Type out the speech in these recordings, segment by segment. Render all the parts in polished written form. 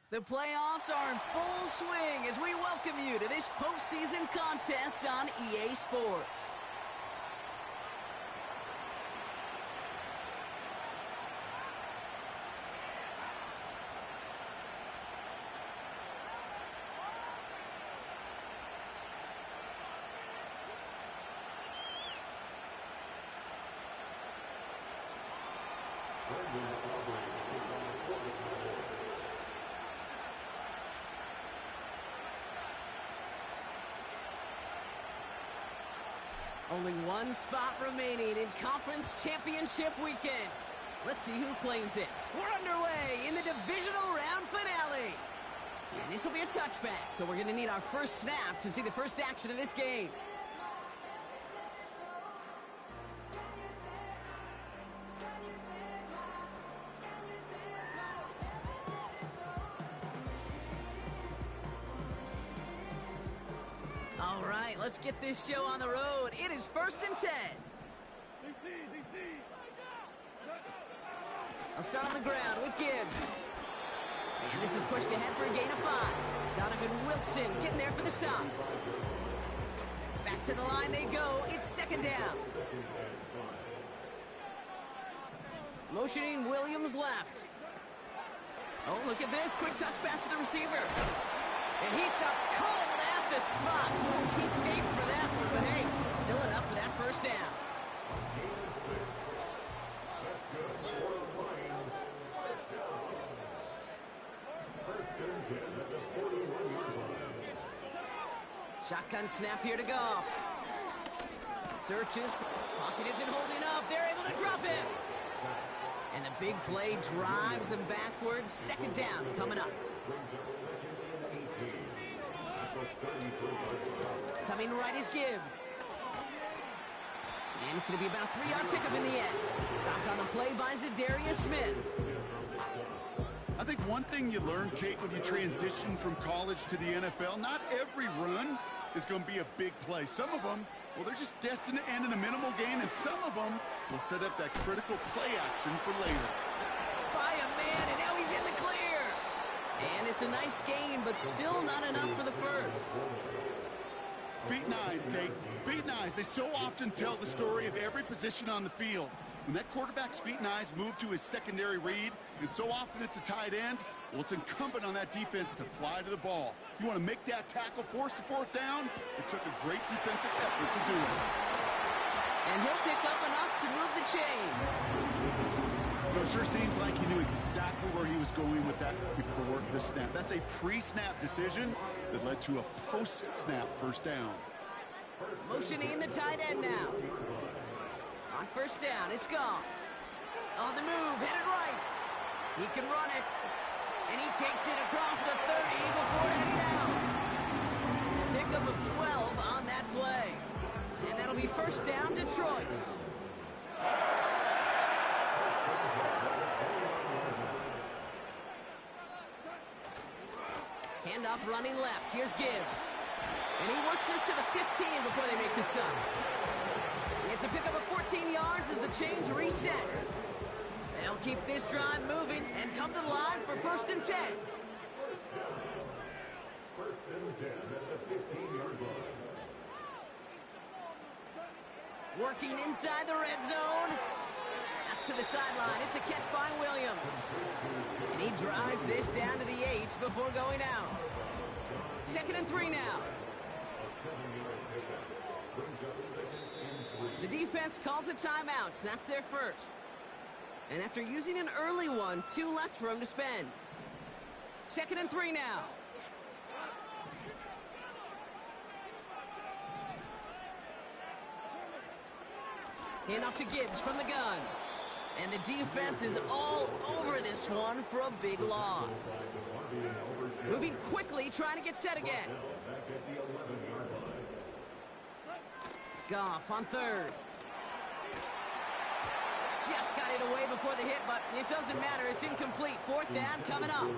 The playoffs are in full swing as we welcome you to this postseason contest on EA Sports. Only one spot remaining in Conference Championship Weekend. Let's see who claims it. We're underway in the divisional round finale. And this will be a touchback, so we're going to need our first snap to see the first action of this game. All right, let's get this show on the road. It is 1st and 10. I'll start on the ground with Gibbs. And this is pushed ahead for a gain of 5. Donovan Wilson getting there for the stop. Back to the line they go. It's 2nd down. Motioning Williams left. Oh, look at this. Quick touch pass to the receiver. And he stopped cold at the spot. We'll keep paid for that one, but hey, still enough for that first down. Shotgun snap here to go. Searches. Pocket isn't holding up. They're able to drop him. And the big play drives them backwards. 2nd down coming up. Coming right is Gibbs. And it's going to be about a 3-yard pickup in the end. Stopped on the play by Zadarius Smith. I think one thing you learn, Kate, when you transition from college to the NFL, not every run is going to be a big play. Some of them, well, they're just destined to end in a minimal gain, and some of them will set up that critical play action for later. By a man, and now he's in the clear. And it's a nice gain, but still not enough for the first. Feet and eyes, Kate. Feet and eyes. They so often tell the story of every position on the field. When that quarterback's feet and eyes move to his secondary read, and so often it's a tight end, well, it's incumbent on that defense to fly to the ball. You want to make that tackle, force the 4th down? It took a great defensive effort to do it. And he'll pick up enough to move the chains. Well, it sure seems like he knew exactly where he was going with that before the snap. That's a pre-snap decision that led to a post-snap first down. Motioning the tight end now. On 1st down, it's gone. On the move, headed right. He can run it. And he takes it across the 30 before heading out. Pickup of 12 on that play. And that'll be 1st down, Detroit. Handoff running left. Here's Gibbs. And he works this to the 15 before they make the stop. It's a pickup of 14 yards as the chains reset. They'll keep this drive moving and come to the line for 1st and 10. 1st and 10 at the 15-yard line. Working inside the red zone. That's to the sideline. It's a catch by Williams. And he drives this down to the 8 before going out. 2nd and 3 now. The defense calls a timeout. That's their first. And after using an early one, 2 left for him to spend. 2nd and 3 now. Handoff to Gibbs from the gun. And the defense is all over this one for a big loss. Moving quickly, trying to get set again. Goff on 3rd. Just got it away before the hit, but it doesn't matter. It's incomplete. 4th down coming up.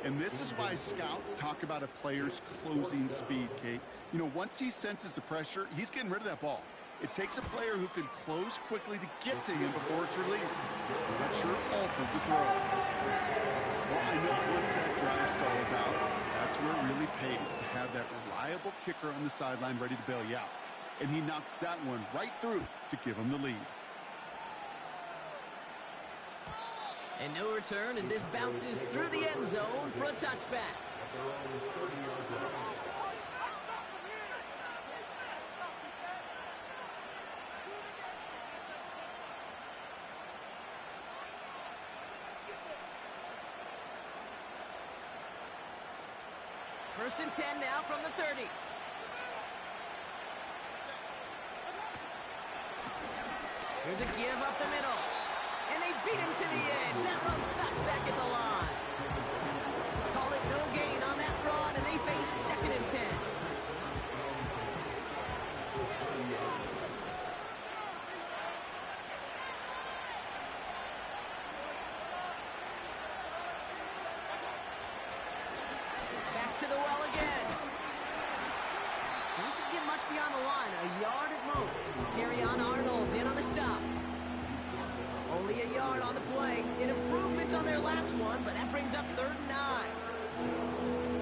And this is why scouts talk about a player's closing speed, Kate. You know, once he senses the pressure, he's getting rid of that ball. It takes a player who can close quickly to get to him before it's released. That sure altered the throw. Well, I know once that drive stalls out, that's where it really pays to have that reliable kicker on the sideline ready to bail you out. And he knocks that one right through to give him the lead. And no return as this bounces through the end zone for a touchback. First and 10 now from the 30. Here's a give up the middle. And they beat him to the edge. That run stopped back at the line. Call it no gain on that run, and they face second and 10. Back to the well again. This doesn't get much beyond the line. A yard at most. Terrion Arnold in on the stop. Only a yard on the play. An improvement on their last one, but that brings up 3rd and 9.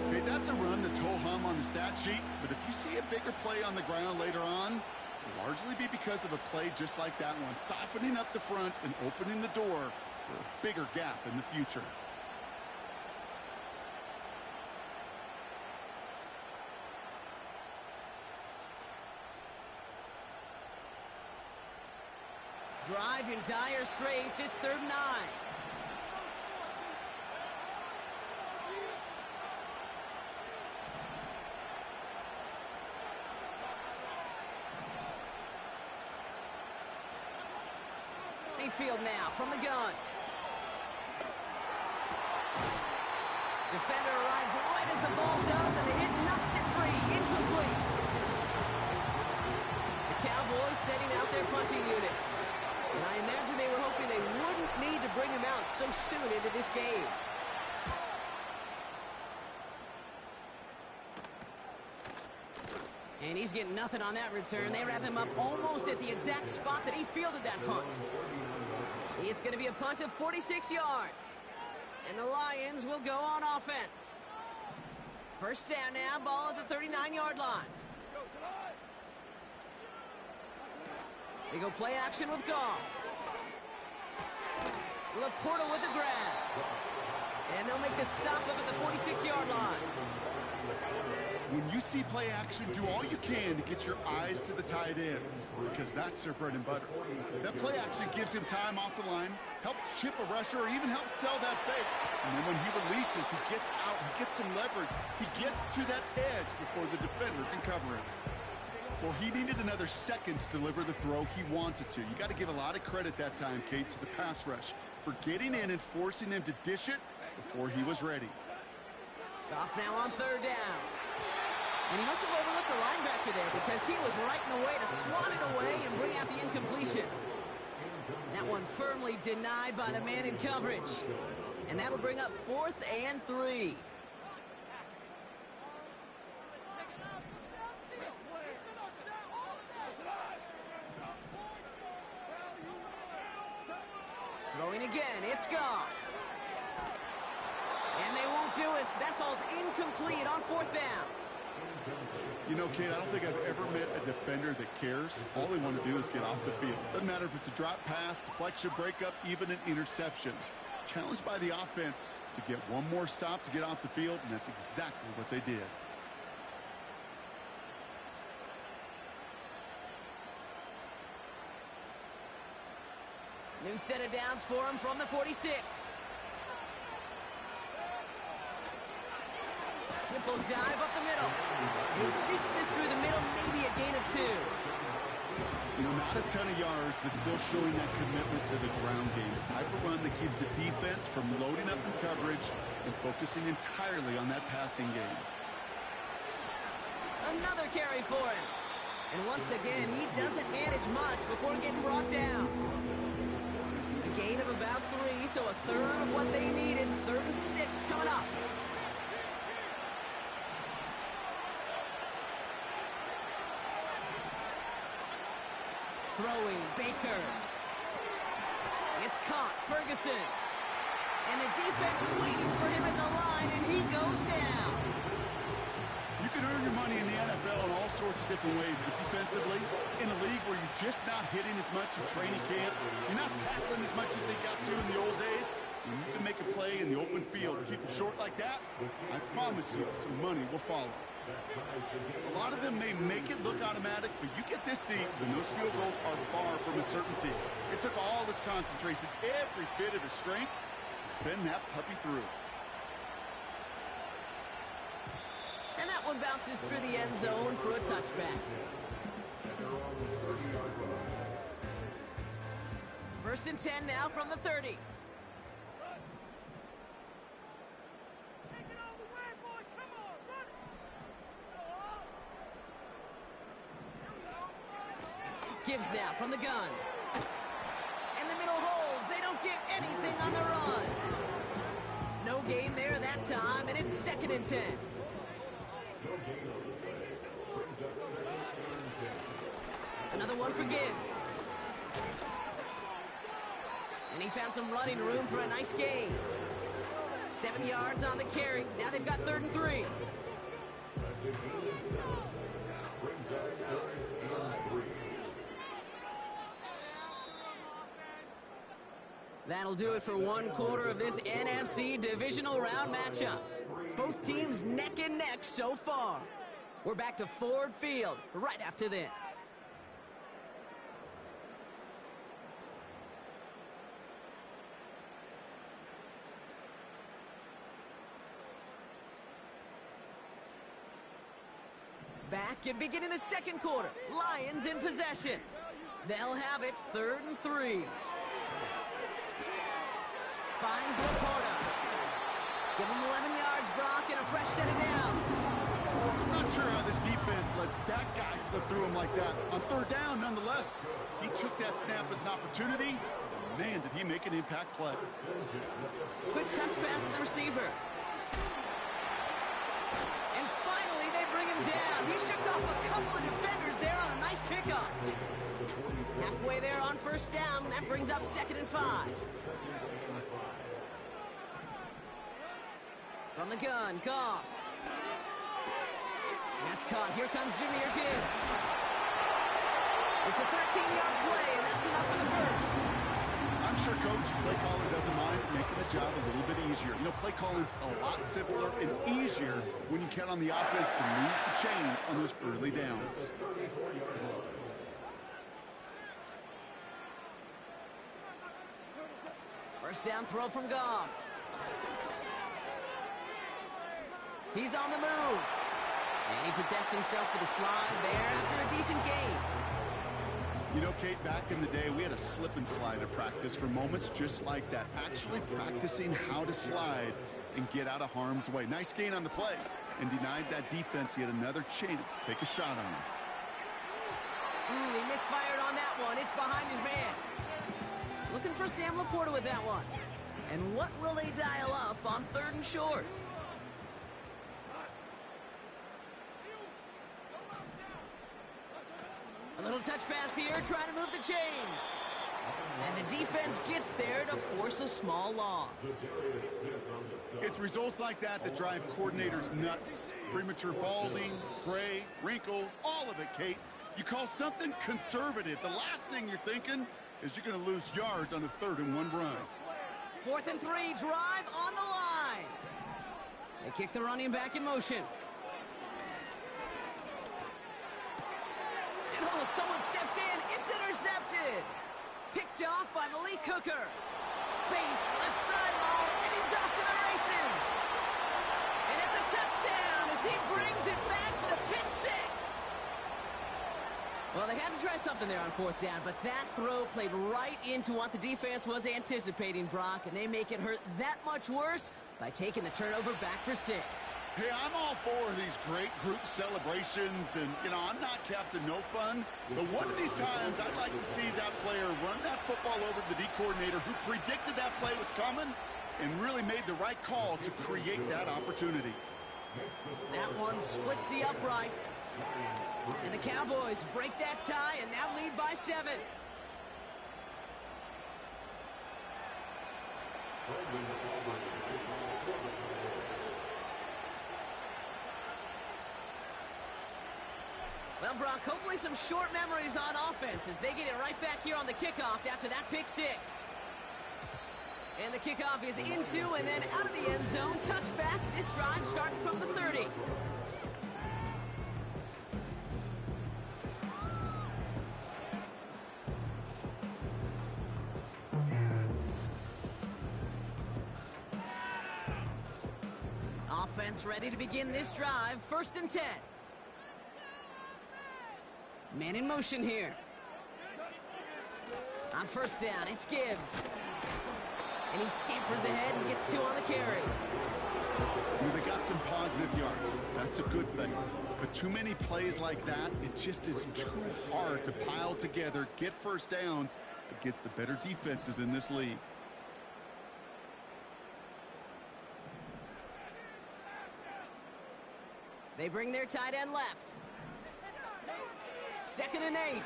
Okay, that's a run that's ho-hum on the stat sheet, but if you see a bigger play on the ground later on, it'll largely be because of a play just like that one, softening up the front and opening the door for a bigger gap in the future. Drive in dire straits. It's 3rd and 9. Mayfield now from the gun. Defender arrives right as the ball does, and the hit knocks it free. Incomplete. The Cowboys setting out their punting unit. And I imagine they were hoping they wouldn't need to bring him out so soon into this game. And he's getting nothing on that return. They wrap him up almost at the exact spot that he fielded that punt. It's going to be a punt of 46 yards. And the Lions will go on offense. First down now, ball at the 39-yard line. They go play action with Goff. Laporta with the grab. And they'll make the stop up at the 46-yard line. When you see play action, do all you can to get your eyes to the tight end, because that's their bread and butter. That play action gives him time off the line, helps chip a rusher, or even helps sell that fake. And then when he releases, he gets out, he gets some leverage. He gets to that edge before the defender can cover him. Well, he needed another second to deliver the throw he wanted to. You got to give a lot of credit that time, Kate, to the pass rush for getting in and forcing him to dish it before he was ready. Goff now on 3rd down. And he must have overlooked the linebacker there because he was right in the way to swat it away and bring out the incompletion. That one firmly denied by the man in coverage. And that'll bring up 4th and 3. Throwing again, it's Goff. And they won't do it. That falls incomplete on 4th down. You know, Kate, I don't think I've ever met a defender that cares. All they want to do is get off the field. Doesn't matter if it's a drop pass, deflection, breakup, even an interception. Challenged by the offense to get one more stop to get off the field, and that's exactly what they did. New set of downs for him from the 46. Simple dive up the middle. He sneaks this through the middle, maybe a gain of 2. You know, not a ton of yards, but still showing that commitment to the ground game. The type of run that keeps the defense from loading up in coverage and focusing entirely on that passing game. Another carry for him. And once again, he doesn't manage much before getting brought down. A gain of about 3, so a third of what they needed. 3rd and 6 coming up. Throwing, Baker. It's caught, Ferguson. And the defense waiting for him at the line, and he goes down. You can earn your money in the NFL in all sorts of different ways, but defensively, in a league where you're just not hitting as much in training camp, you're not tackling as much as they got to in the old days, when you can make a play in the open field, keep it short like that, I promise you some money will follow. A lot of them may make it look automatic, but you get this deep, and those field goals are far from a certainty. It took all this concentration, every bit of his strength, to send that puppy through. And that one bounces through the end zone for a touchback. First and 10 now from the 30. Gibbs now from the gun. And the middle holds. They don't get anything on the run. No gain there that time, and it's 2nd and 10. Another one for Gibbs. And he found some running room for a nice gain. 7 yards on the carry. Now they've got 3rd and 3. That'll do it for one quarter of this NFC divisional round matchup. Both teams neck and neck so far. We're back to Ford Field right after this. Back and beginning the second quarter. Lions in possession. They'll have it 3rd and 3. Finds Laporta. Give him 11 yards, Brock, and a fresh set of downs. I'm not sure how this defense let that guy slip through him like that. On 3rd down, nonetheless, he took that snap as an opportunity. And man, did he make an impact play. Quick touch pass to the receiver. And finally, they bring him down. He shook off a couple of defenders there on a nice pickup. Halfway there on 1st down. That brings up 2nd and 5. From the gun, Goff. That's caught. Here comes Jahmyr Gibbs. It's a 13-yard play, and that's enough for the first. I'm sure Coach, play caller doesn't mind making the job a little bit easier. You know, play calling's a lot simpler and easier when you count on the offense to move the chains on those early downs. First down throw from Goff. He's on the move. And he protects himself with a slide there after a decent gain. You know, Kate, back in the day, we had a slip and slide at practice for moments just like that. Actually practicing how to slide and get out of harm's way. Nice gain on the play. And denied that defense yet another chance to take a shot on him. He misfired on that one. It's behind his man. Looking for Sam Laporta with that one. And what will they dial up on 3rd and short? A little touch pass here, trying to move the chains. And the defense gets there to force a small loss. It's results like that that drive coordinators nuts. Premature balding, gray, wrinkles, all of it, Kate. You call something conservative. The last thing you're thinking is you're going to lose yards on a 3rd and 1 run. 4th and 3, drive on the line. They kick the running back in motion. And oh, someone stepped in. It's intercepted. Picked off by Malik Hooker. Space, left sideline, and he's off to the races. And it's a touchdown as he brings it back for the pick 6. Well, they had to try something there on 4th down, but that throw played right into what the defense was anticipating, Brock, and they make it hurt that much worse by taking the turnover back for 6. Hey, I'm all for these great group celebrations, and, you know, I'm not Captain No Fun, but one of these times I'd like to see that player run that football over to the D coordinator who predicted that play was coming and really made the right call to create that opportunity. That one splits the uprights. And the Cowboys break that tie and now lead by 7. Well, Brock, hopefully some short memories on offense as they get it right back here on the kickoff after that pick 6. And the kickoff is into and then out of the end zone. Touchback. This drive starting from the 30. Offense ready to begin this drive. 1st and 10. Man in motion here. On 1st down, it's Gibbs. And he scampers ahead and gets 2 on the carry. Well, they got some positive yards. That's a good thing. But too many plays like that, it just is too hard to pile together, get 1st downs against the better defenses in this league. They bring their tight end left. 2nd and 8.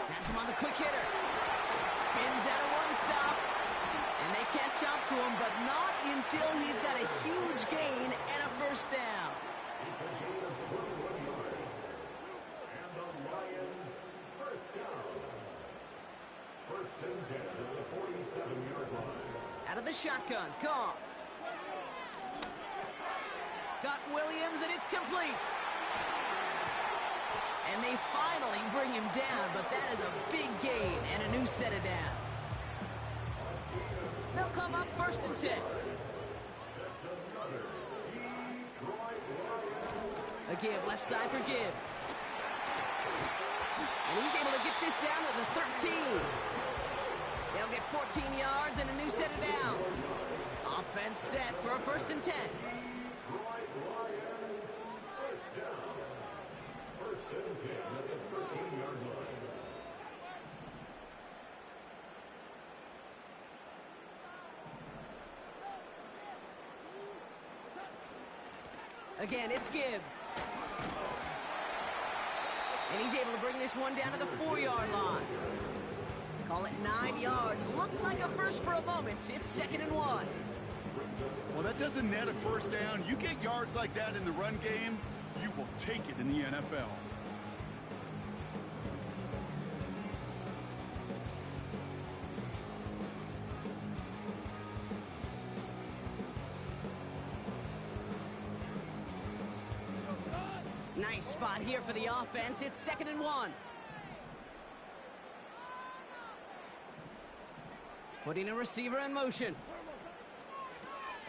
That's him on the quick hitter. Spins out of 1 stop. And they catch up to him, but not until he's got a huge gain and a 1st down. It's a gain of 21 yards. And the Lions, 1st down. 1st and 10 at the 47-yard line. Out of the shotgun, Goff. Got Williams, and it's complete. And they finally bring him down, but that is a big gain and a new set of downs. They'll come up 1st and 10. A give left side for Gibbs. And he's able to get this down to the 13. They'll get 14 yards and a new set of downs. Offense set for a 1st and 10. Again, it's Gibbs. And he's able to bring this one down to the 4-yard line. Call it 9 yards. Looked like a first for a moment. It's 2nd and 1. Well, that doesn't net a 1st down. You get yards like that in the run game, you will take it in the NFL. Nice spot here for the offense. It's 2nd and 1. Putting a receiver in motion.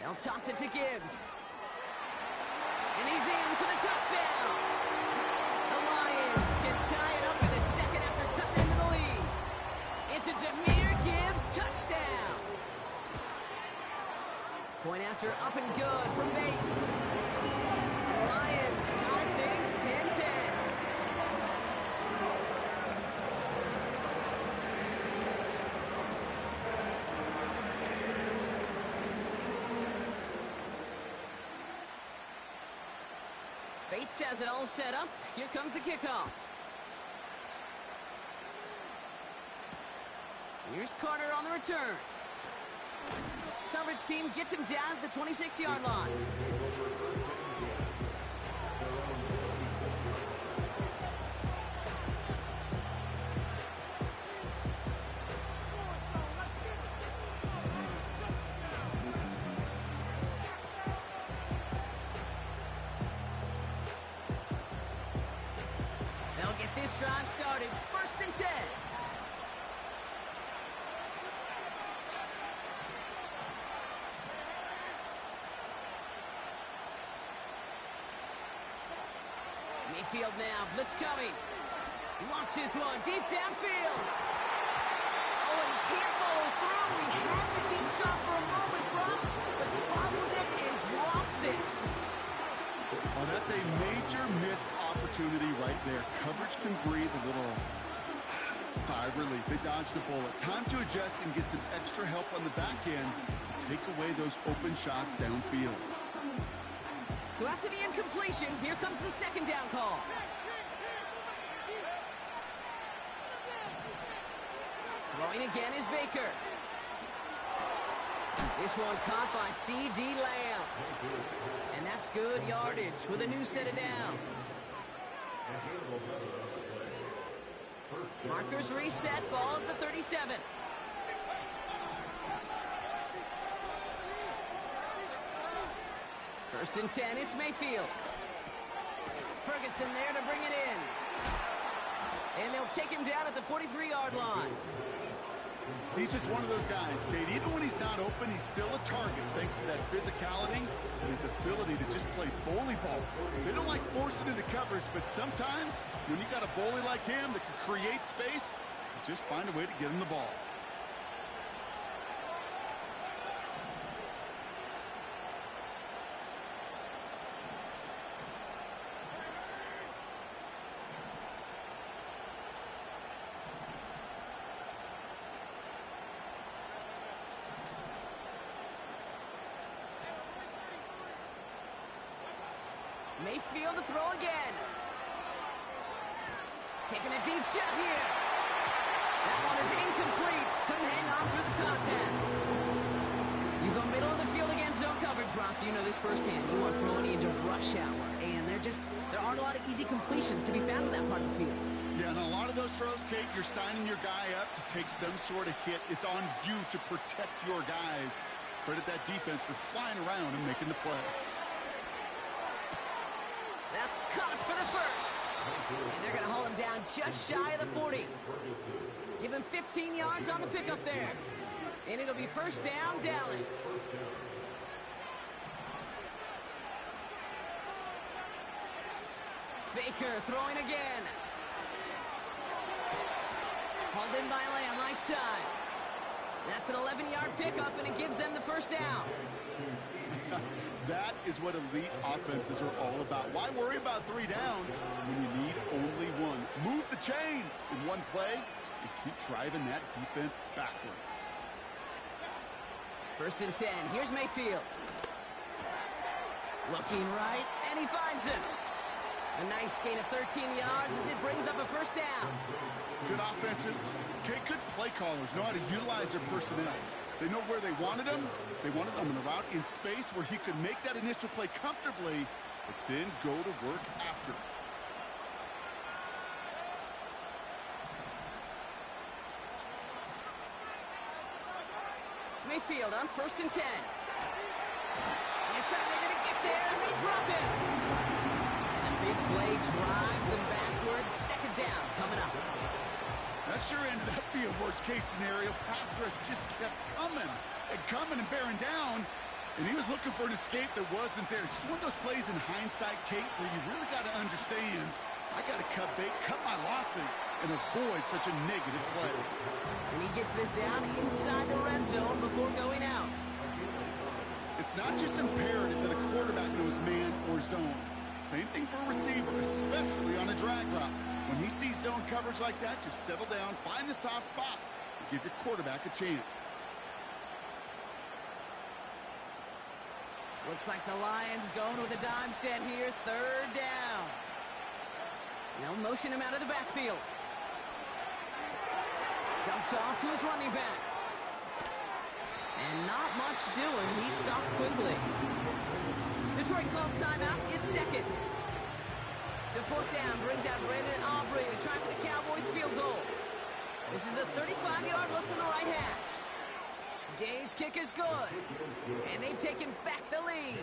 They'll toss it to Gibbs. And he's in for the touchdown. The Lions can tie it up with a 2nd after cutting into the lead. It's a Jahmyr Gibbs touchdown. Point after up and good from Bates. The Lions tied things 10-10. Bates has it all set up. Here comes the kickoff. Here's Carter on the return. Coverage team gets him down at the 26-yard line. They'll get this drive started. 1st and 10. Mayfield now, blitz coming. Launches one deep downfield. Oh, and he can't follow through. He had the deep shot for a moment, Brock, but he bobbled it and drops it. Oh, that's a major missed opportunity right there. Coverage can breathe a little sigh of relief. They dodged a bullet. Time to adjust and get some extra help on the back end to take away those open shots downfield. So after the incompletion, here comes the second down call. Throwing again is Baker. This one caught by C.D. Lamb. And that's good yardage with a new set of downs. Markers reset, ball at the 37. First and 10, it's Mayfield. Ferguson there to bring it in. And they'll take him down at the 43-yard line. He's just one of those guys, Kate. Even when he's not open, he's still a target thanks to that physicality and his ability to just play bully ball. They don't like forcing into coverage, but sometimes when you got a bully like him that can create space, you just find a way to get him the ball. Mayfield to throw again. Taking a deep shot here. That one is incomplete. Couldn't hang on through the contact. You go middle of the field against zone coverage, Brock. You know this firsthand. You are throwing into rush hour. And there aren't a lot of easy completions to be found in that part of the field. Yeah, and a lot of those throws, Kate, you're signing your guy up to take some sort of hit. It's on you to protect your guys. Credit that defense for flying around and making the play. That's caught for the first. And they're going to haul him down just shy of the 40. Give him 15 yards on the pickup there. And it'll be first down, Dallas. Baker throwing again. Hauled in by Lamb, right side. That's an 11-yard pickup, and it gives them the first down. That is what elite offenses are all about. Why worry about 3 downs when you need only one? Move the chains in one play and keep driving that defense backwards. First and 10. Here's Mayfield. Looking right, and he finds him. A nice gain of 13 yards as it brings up a first down. Good offenses. Okay, good play callers know how to utilize their personnel. They know where they wanted him. They wanted him in a route in space where he could make that initial play comfortably, but then go to work after. Mayfield on first and 10. This time they're going to get there, and they drop it. And the big play drives them backwards. Second down coming up. That sure ended up being a worst-case scenario. Pass rush just kept coming and bearing down, and he was looking for an escape that wasn't there. It's just one of those plays in hindsight, Kate, where you really got to understand, I got to cut bait, cut my losses, and avoid such a negative play. And he gets this down inside the red zone before going out. It's not just imperative that a quarterback knows man or zone. Same thing for a receiver, especially on a drag route. When he sees zone coverage like that, just settle down, find the soft spot, and give your quarterback a chance. Looks like the Lions going with a dime set here. Third down. They'll motion him out of the backfield. Dumped off to his running back. And not much doing. He stopped quickly. Detroit calls timeout. It's second. So fourth down brings out Brandon Aubrey to try for the Cowboys field goal. This is a 35-yard look from the right hash. Gay's kick is good. And they've taken back the lead.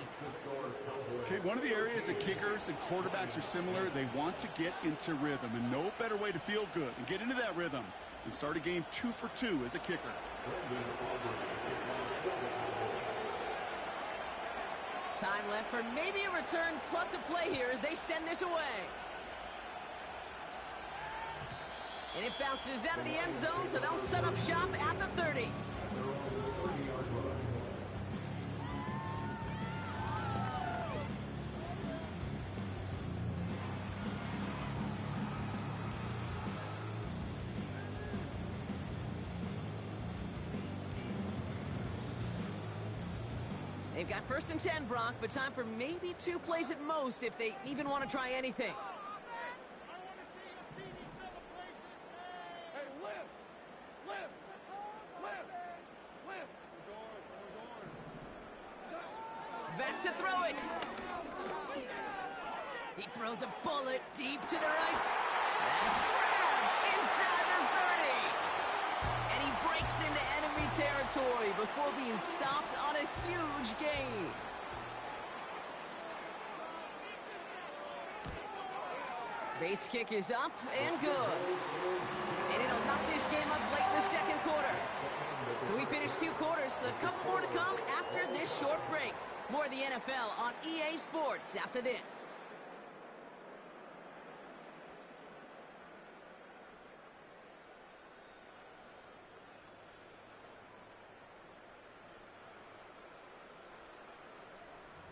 Okay, one of the areas that kickers and quarterbacks are similar, they want to get into rhythm. And no better way to feel good and get into that rhythm and start a game 2 for 2 as a kicker. Time left for maybe a return plus a play here as they send this away. And it bounces out of the end zone, so they'll set up shop at the 30. They've got 1st and 10, Brock, but time for maybe 2 plays at most if they even want to try anything. Back to throw it. He throws a bullet deep to the right. That's grabbed inside the 30. And he breaks into enemy territory before being stopped on a huge gain. Bates' kick is up and good. And it'll knock this game up late in the 2nd quarter. So we finished 2 quarters, a couple more to come after this short break. More of the NFL on EA Sports after this.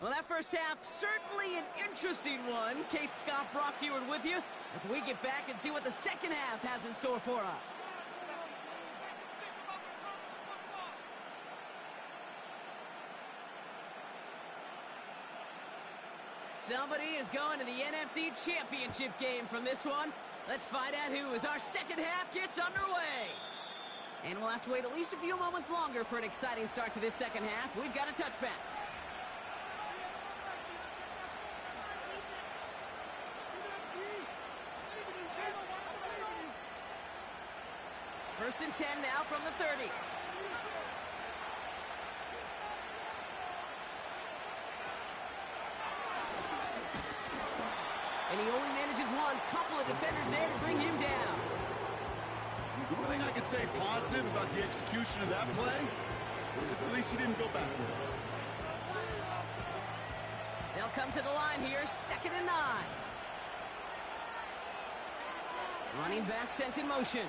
Well, that first half, certainly an interesting one. Kate, Scott, Brock Ewart with you as we get back and see what the second half has in store for us. Somebody is going to the NFC Championship game from this one. Let's find out who as our second half gets underway. And we'll have to wait at least a few moments longer for an exciting start to this second half. We've got a touchback. 1st and 10 now from the 30. And he only manages one. Couple of defenders there to bring him down. The one thing I can say positive about the execution of that play is at least he didn't go backwards. They'll come to the line here, 2nd and 9. Running back sent in motion.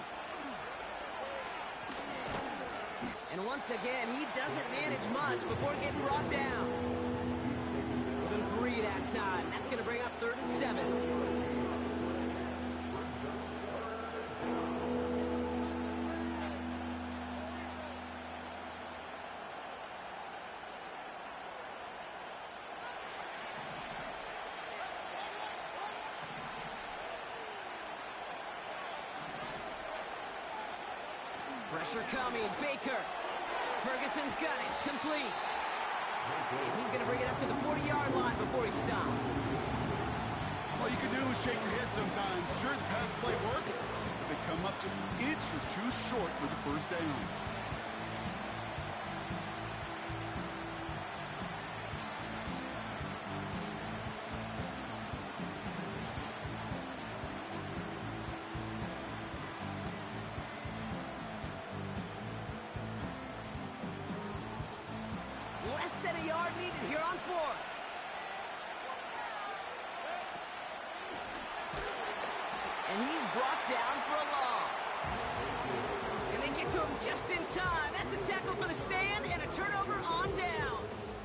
And once again, he doesn't manage much before getting brought down. Even 3 that time. That's going to bring up 3rd and 7. Pressure coming, Baker. Ferguson's got it, complete. And he's going to bring it up to the 40-yard line before he stopped. All you can do is shake your head sometimes. Sure, the pass play works. They come up just an inch or 2 short for the first down. Less than a yard needed here on 4th. And he's brought down for a loss. And they get to him just in time. That's a tackle for the stand and a turnover on downs.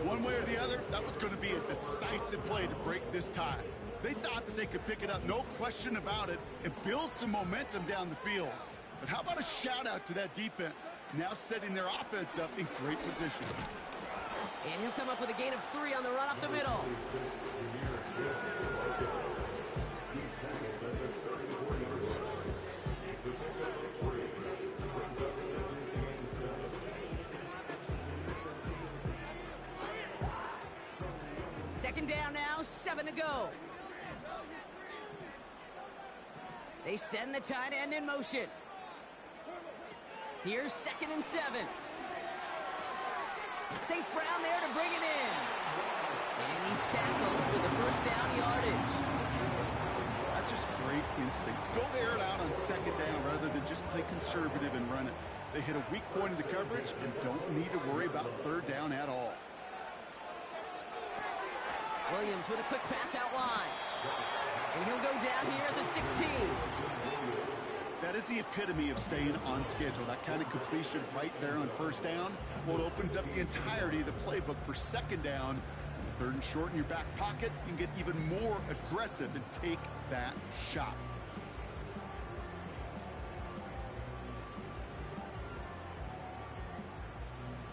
One way or the other, that was going to be a decisive play to break this tie. They thought that they could pick it up, no question about it, and build some momentum down the field. But how about a shout-out to that defense, now setting their offense up in great position. And he'll come up with a gain of 3 on the run up the middle. Second down now, 7 to go. They send the tight end in motion. Here's 2nd and 7. St. Brown there to bring it in. And he's tackled with the first down yardage. That's just great instincts. Go air it out on 2nd down rather than just play conservative and run it. They hit a weak point in the coverage and don't need to worry about 3rd down at all. Williams with a quick pass out wide. And he'll go down here at the 16. That is the epitome of staying on schedule. That kind of completion right there on 1st down. Well, it opens up the entirety of the playbook for 2nd down. 3rd and short in your back pocket. You can get even more aggressive and take that shot.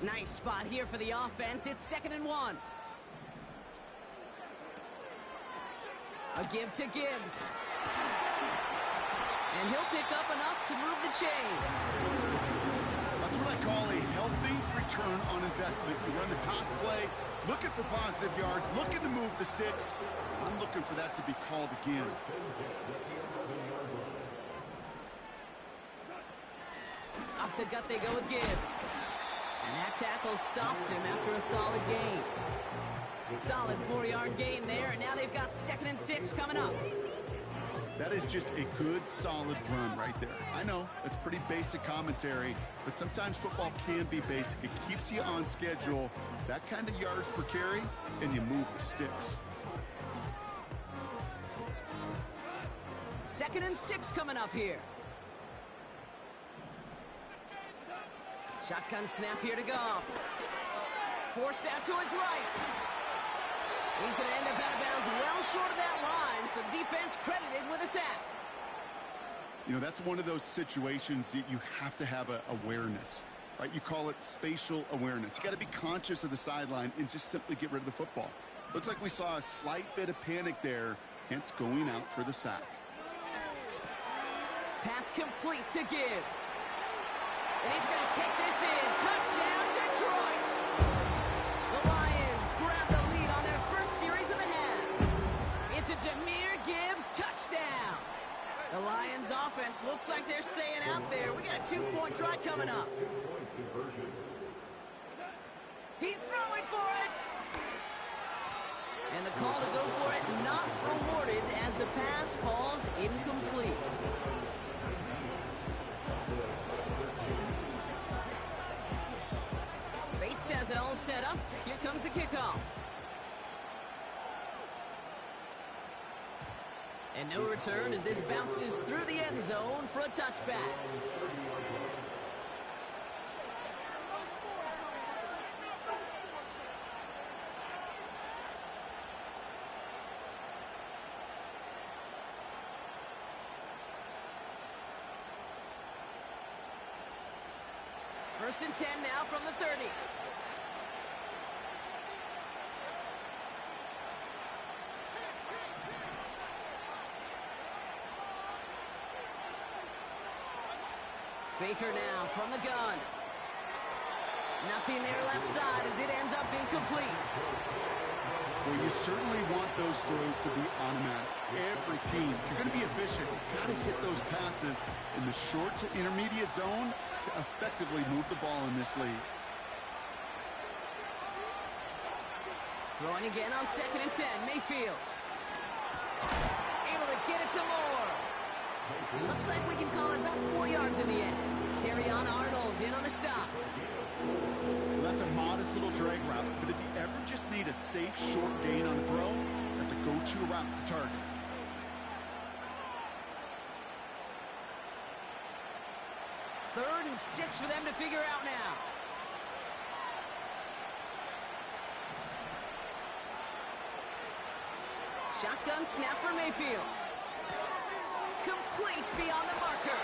Nice spot here for the offense. It's 2nd and 1. A give to Gibbs. And he'll pick up enough to move the chains. That's what I call a healthy return on investment. You run the toss play, looking for positive yards, looking to move the sticks. I'm looking for that to be called again. Off the gut they go with Gibbs. And that tackle stops him after a solid gain. Solid 4-yard gain there, and now they've got 2nd and 6 coming up. That is just a good, solid run right there. I know, it's pretty basic commentary, but sometimes football can be basic. It keeps you on schedule, that kind of yards per carry, and you move the sticks. 2nd and 6 coming up here. Shotgun snap here to Goff. Forced out to his right. He's going to end up out of bounds well short of that line, so the defense credited with a sack. You know, that's one of those situations that you have to have awareness, right? You call it spatial awareness. You got to be conscious of the sideline and just simply get rid of the football. Looks like we saw a slight bit of panic there, hence going out for the sack. Pass complete to Gibbs. And he's going to take this in. Touchdown, Detroit! The Lions grab the lead on their first series of the half. It's a Jahmyr Gibbs touchdown. The Lions offense looks like they're staying out there. We got a 2-point try coming up. He's throwing for it! And the call to go for it not rewarded as the pass falls incomplete. Bates has it all set up. Here comes the kickoff. And no return as this bounces through the end zone for a touchback. First and 10 now from the 30. Baker now from the gun. Nothing there left side as it ends up incomplete. Well, you certainly want those throws to be automatic. Every team, if you're going to be efficient, you've got to hit those passes in the short to intermediate zone to effectively move the ball in this league. Throwing again on 2nd and 10, Mayfield. Able to get it to Moore. It looks like we can call it about 4 yards in the end. Terrion Arnold in on the stop. Well, that's a modest little drag route, but if you ever just need a safe, short gain on a throw, that's a go-to route to target. Third and 6 for them to figure out now. Shotgun snap for Mayfield. Complete beyond the marker.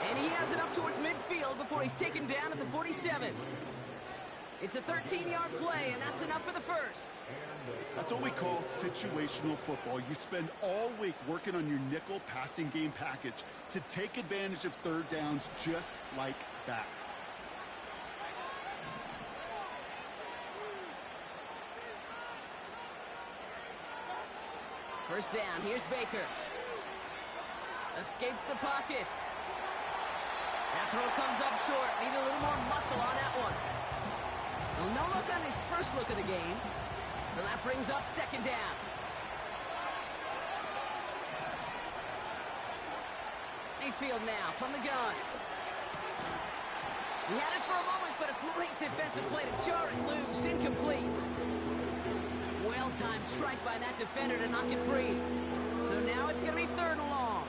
And he has it up towards midfield before he's taken down at the 47. It's a 13-yard play, and that's enough for the first. That's what we call situational football. You spend all week working on your nickel passing game package to take advantage of third downs just like that. First down, here's Baker. Escapes the pocket. That throw comes up short. Need a little more muscle on that one. Well, no look on his first look of the game. So that brings up 2nd down. Mayfield now from the gun. He had it for a moment, but a great defensive play to jar it loose. Incomplete. Well-timed strike by that defender to knock it free. So now it's going to be 3rd and long.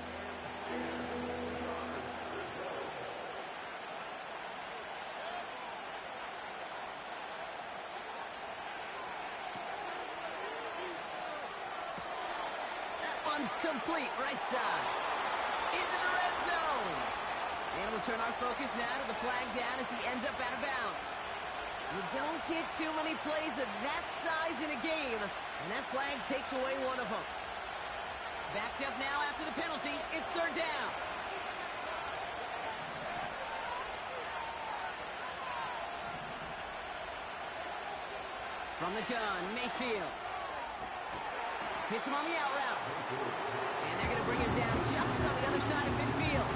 Complete right side into the red zone, and we'll turn our focus now to the flag down as he ends up out of bounds. You don't get too many plays of that size in a game, and that flag takes away one of them. Backed up now after the penalty. It's third down. From the gun, Mayfield. Hits him on the out route. And they're going to bring him down just on the other side of midfield.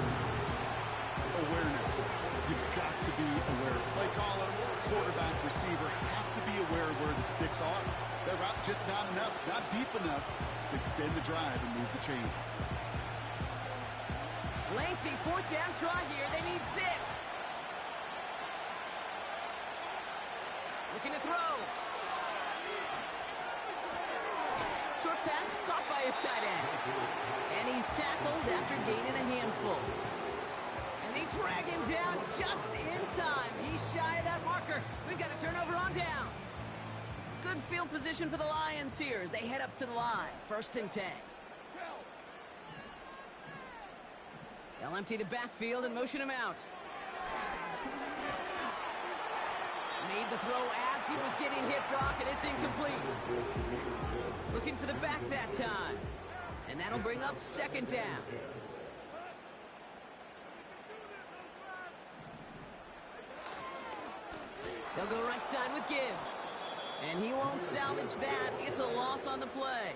Awareness. You've got to be aware. Play caller, quarterback, receiver have to be aware of where the sticks are. That route just not enough, not deep enough to extend the drive and move the chains. Lengthy fourth down try here. They need 6. Looking to throw. Short pass caught by his tight end. And he's tackled after gaining a handful. And they drag him down just in time. He's shy of that marker. We've got a turnover on downs. Good field position for the Lions here as they head up to the line. 1st and 10. They'll empty the backfield and motion him out. Made the throw as he was getting hit, Brock, and it's incomplete. Looking for the back that time. And that'll bring up 2nd down. They'll go right side with Gibbs. And he won't salvage that. It's a loss on the play.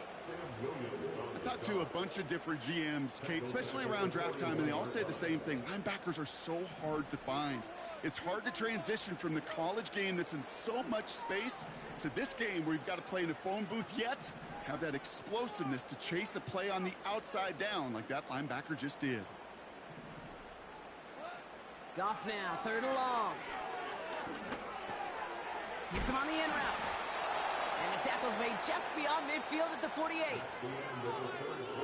I talked to a bunch of different GMs, Kate, especially around draft time, and they all say the same thing. Linebackers are so hard to find. It's hard to transition from the college game that's in so much space to this game where you've got to play in a phone booth, yet have that explosiveness to chase a play on the outside down like that linebacker just did. Goff now, 3rd and long. Hits him on the in route. And the tackle's made just beyond midfield at the 48.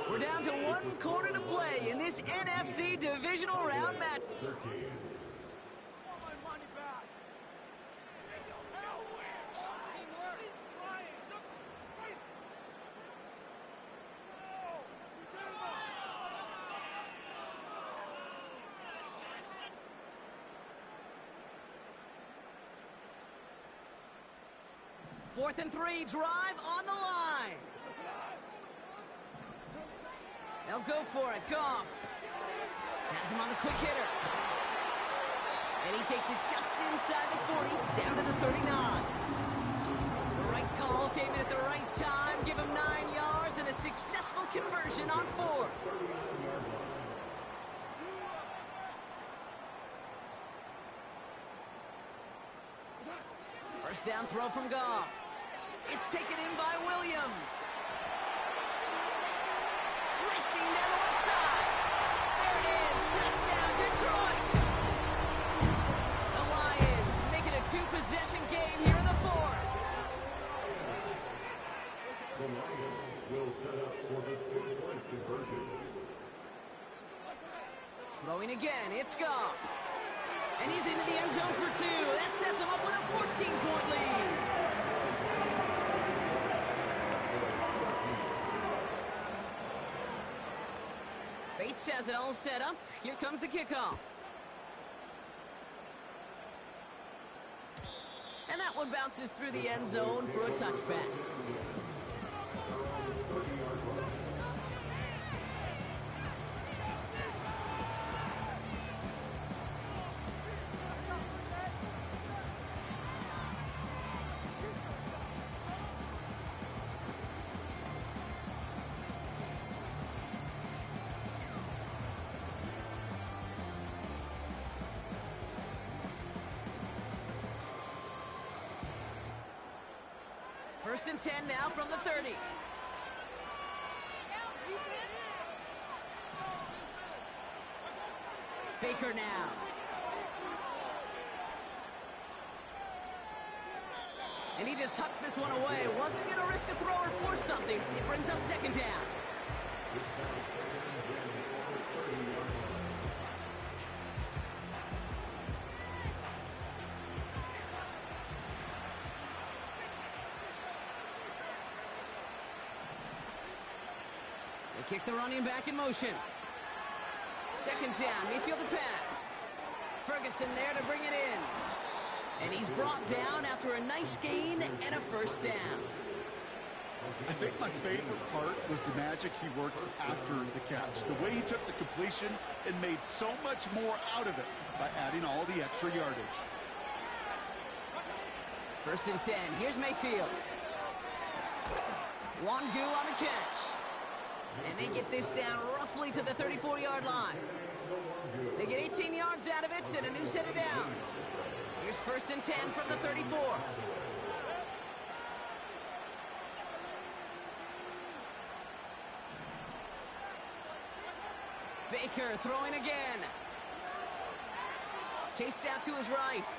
We're down to 1 quarter to play in this NFC divisional round match. Fourth and 3, drive on the line. They'll go for it. Goff has him on the quick hitter. And he takes it just inside the 40, down to the 39. The right call came in at the right time, give him 9 yards and a successful conversion on 4th. First down throw from Goff. It's taken in by Williams. Racing down the left side. There it is. Touchdown, Detroit. The Lions make it a 2-possession game here in the 4th. The Lions will set up for the 2-point conversion. Throwing again. It's Goff. And he's into the end zone for 2. That sets him up with a 14-point lead. Bates has it all set up. Here comes the kickoff. And that one bounces through the end zone for a touchback. First and 10 now from the 30. Baker now. And he just hucks this one away. Wasn't going to risk a throw or force something. It brings up 2nd down. Kick the running back in motion. 2nd down, Mayfield to pass. Ferguson there to bring it in. And he's brought down after a nice gain and a first down. I think my favorite part was the magic he worked after the catch. The way he took the completion and made so much more out of it by adding all the extra yardage. First and 10. Here's Mayfield. Wangu on the catch. And they get this down roughly to the 34-yard line. They get 18 yards out of it and a new set of downs. Here's first and 10 from the 34. Baker throwing again. Chased out to his right.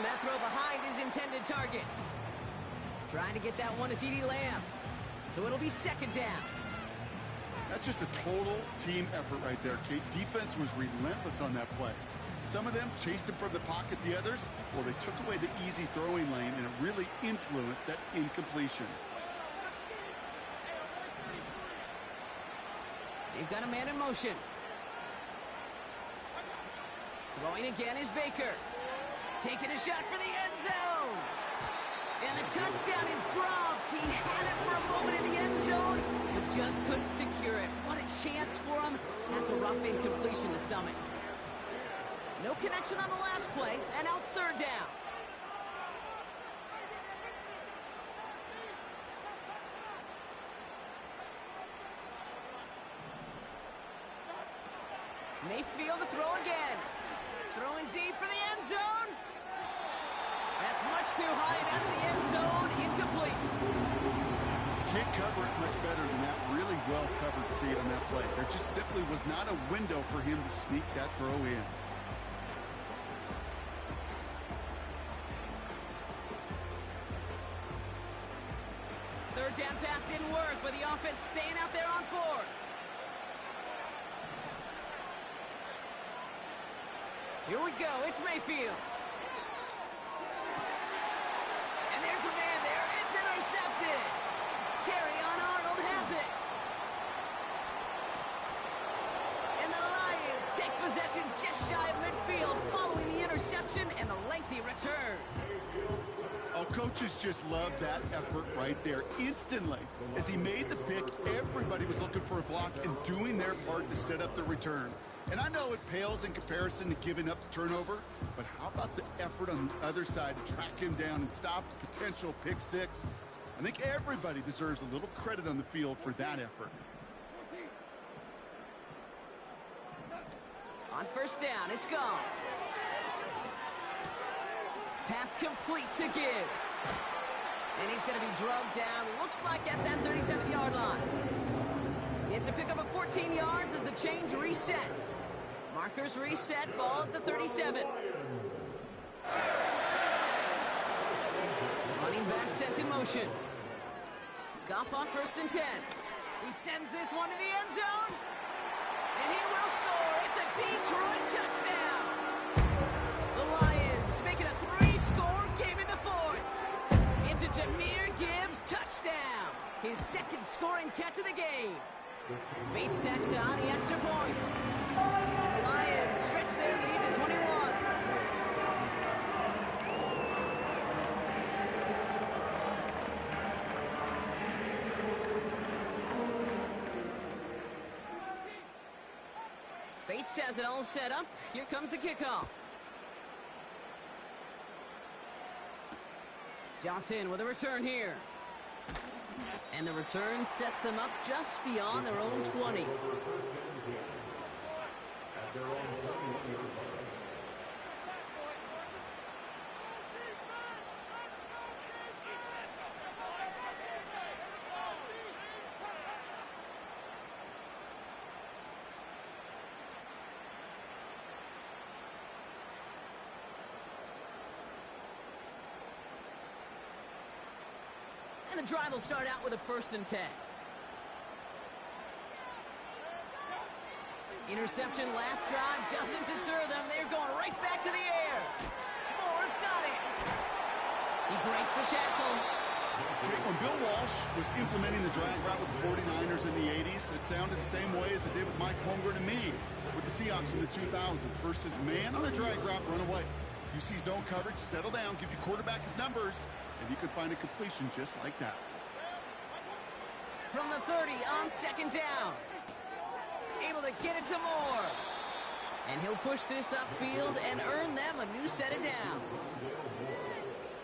That throw behind his intended target. Trying to get that one to CeeDee Lamb. So it'll be second down. That's just a total team effort right there, Kate. Defense was relentless on that play. Some of them chased him from the pocket, the others, well, they took away the easy throwing lane, and it really influenced that incompletion. They've got a man in motion. Throwing again is Baker. Taking a shot for the end zone. And the touchdown is dropped. He had it for a moment in the end zone, but just couldn't secure it. What a chance for him. That's a rough incompletion to stomach. No connection on the last play, and now it's third down. Mayfield to throw again. Throwing deep for the end zone. That's much too high and out of the end zone. Incomplete. Can't cover it much better than that. Really well covered, Kate, on that play. There just simply was not a window for him to sneak that throw in. Third down pass didn't work, but the offense staying out there on fourth. Here we go, it's Mayfield. And there's a man there, it's intercepted. Terrion Arnold has it. And the Lions take possession just shy of midfield following the interception and the lengthy return. Oh, coaches just love that effort right there. Instantly, as he made the pick, everybody was looking for a block and doing their part to set up the return. And I know it pales in comparison to giving up the turnover, but how about the effort on the other side to track him down and stop a potential pick six? I think everybody deserves a little credit on the field for that effort. On first down, it's gone. Pass complete to Gibbs. And he's going to be drugged down, looks like at that 37-yard line. It's a pickup of 14 yards as the chains reset. Markers reset, ball at the 37. Running back sent in motion. Goff on first and 10. He sends this one to the end zone. And he will score. It's a Detroit touchdown. The Lions make it a 3-score game in the fourth. It's a Jahmyr Gibbs touchdown. His second scoring catch of the game. Bates tacks on the extra point. And the Lions stretch their lead to 21. Bates has it all set up. Here comes the kickoff. Johnson with a return here. And the return sets them up just beyond their own 20. And the drive will start out with a first and 10. Interception last drive doesn't deter them. They're going right back to the air. Moore's got it. He breaks the tackle. When Bill Walsh was implementing the drag route with the 49ers in the 80s, it sounded the same way as it did with Mike Holmgren and me with the Seahawks in the 2000s versus man on the drag route, run away. You see zone coverage, settle down, give your quarterback his numbers, and you can find a completion just like that. From the 30 on second down. Able to get it to Moore. And he'll push this upfield and earn them a new set of downs.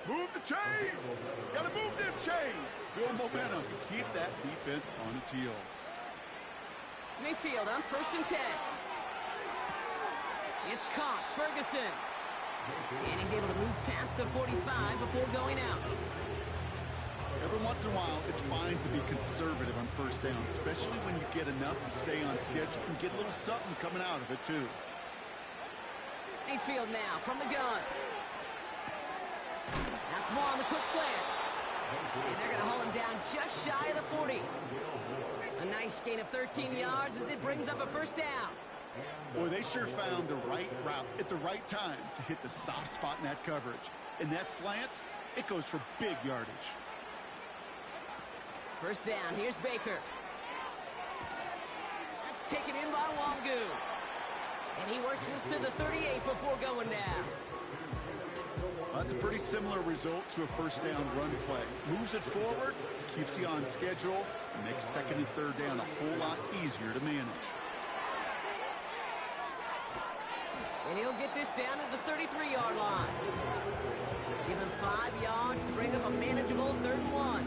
Move the chains! Gotta move them chains! Build momentum. Keep that defense on its heels. Mayfield on 1st and 10. It's caught. Ferguson. And he's able to move past the 45 before going out. Every once in a while, it's fine to be conservative on 1st down, especially when you get enough to stay on schedule and get a little something coming out of it, too. Mayfield now from the gun. That's more on the quick slant. And they're going to haul him down just shy of the 40. A nice gain of 13 yards as it brings up a 1st down. Boy, they sure found the right route at the right time to hit the soft spot in that coverage. And that slant, it goes for big yardage. 1st down, here's Baker. That's taken in by Wangu. And he works this to the 38 before going down. That's a pretty similar result to a 1st down run play. Moves it forward, keeps you on schedule, and makes 2nd and 3rd down a whole lot easier to manage. And he'll get this down at the 33-yard line. Give him 5 yards to bring up a manageable 3rd and 1.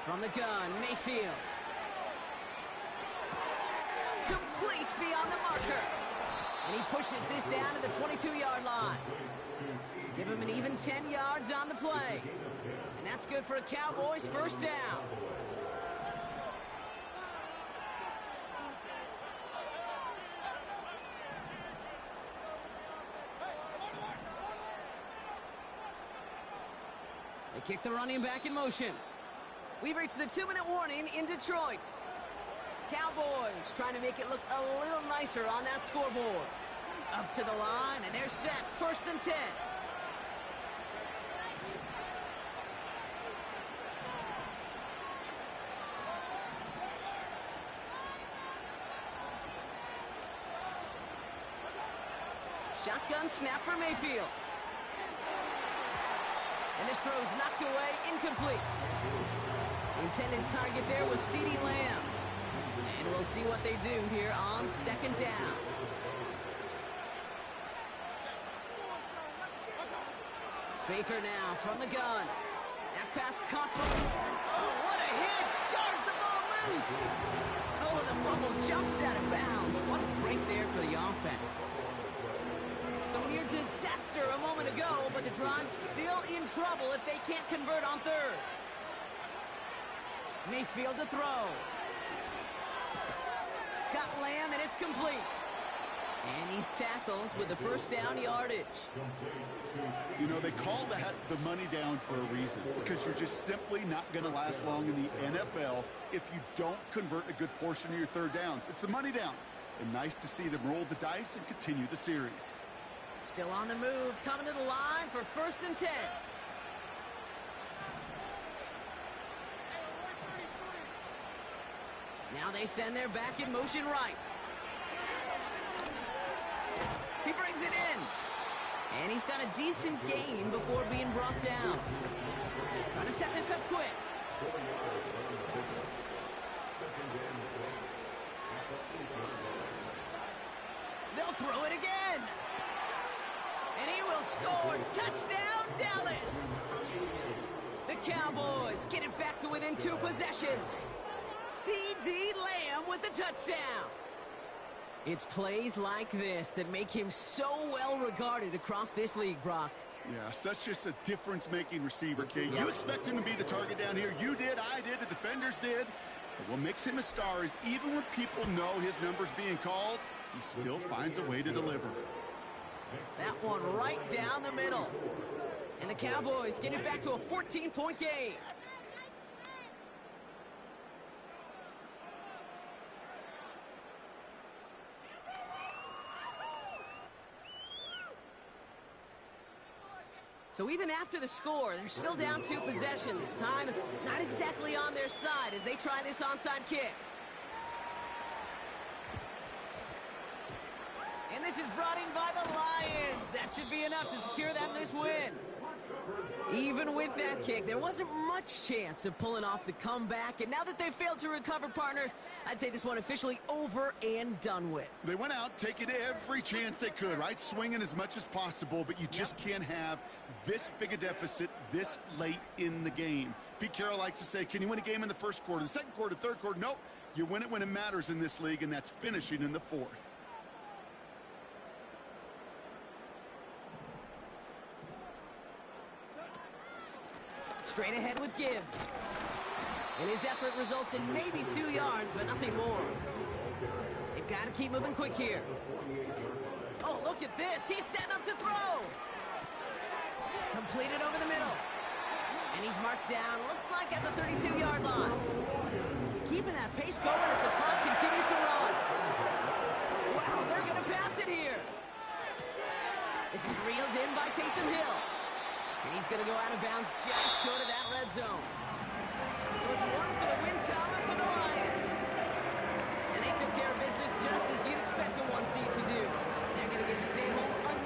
From the gun, Mayfield. Complete beyond the marker. And he pushes this down to the 22-yard line. Give him an even 10 yards on the play. And that's good for a Cowboys 1st down. They kick the running back in motion. We've reached the 2-minute warning in Detroit. Cowboys trying to make it look a little nicer on that scoreboard. Up to the line, and they're set. 1st and 10. Shotgun snap for Mayfield. And this throw's knocked away, incomplete. The intended target there was CeeDee Lamb. And we'll see what they do here on 2nd down. Baker now from the gun. That pass caught. Oh, what a hit! Jars the ball loose! Oh, the fumble jumps out of bounds. What a break there for the offense. So near disaster a moment ago, but the drive's still in trouble if they can't convert on 3rd. Mayfield to throw. Got Lamb, and it's complete. And he's tackled with the 1st down yardage. You know, they call that the money down for a reason, because you're just simply not going to last long in the NFL if you don't convert a good portion of your 3rd downs. It's the money down. And nice to see them roll the dice and continue the series. Still on the move, coming to the line for 1st and 10. Now they send their back in motion right. He brings it in. And he's got a decent gain before being brought down. Trying to set this up quick. They'll throw it again. And he will score. Touchdown, Dallas. The Cowboys get it back to within 2 possessions. CeeDee Lamb with the touchdown. It's plays like this that make him so well regarded across this league, Brock. Yeah, such just a difference-making receiver, Kate. You expect him to be the target down here. You did, I did, the defenders did. But what makes him a star is even when people know his number's being called, he still finds a way to deliver. That one right down the middle. And the Cowboys get it back to a 14-point game. So even after the score, they're still down 2 possessions. Time not exactly on their side as they try this onside kick. And this is brought in by the Lions. That should be enough to secure them this win. Even with that kick, there wasn't much chance of pulling off the comeback. And now that they've failed to recover, partner, I'd say this one officially over and done with. They went out taking every chance they could, right? Swinging as much as possible, but you just can't have this big a deficit this late in the game. Pete Carroll likes to say, can you win a game in the first quarter, the second quarter, third quarter? Nope. You win it when it matters in this league, and that's finishing in the fourth. Straight ahead with Gibbs. And his effort results in maybe 2 yards, but nothing more. They've got to keep moving quick here. Oh, look at this. He's setting up to throw. Completed over the middle. And he's marked down, looks like at the 32-yard line. Keeping that pace going as the clock continues to run. Wow, they're going to pass it here. This is reeled in by Taysom Hill. And he's going to go out of bounds just short of that red zone. So it's one for the win column for the Lions. And they took care of business just as you'd expect a 1 seed to do. They're going to get to stay home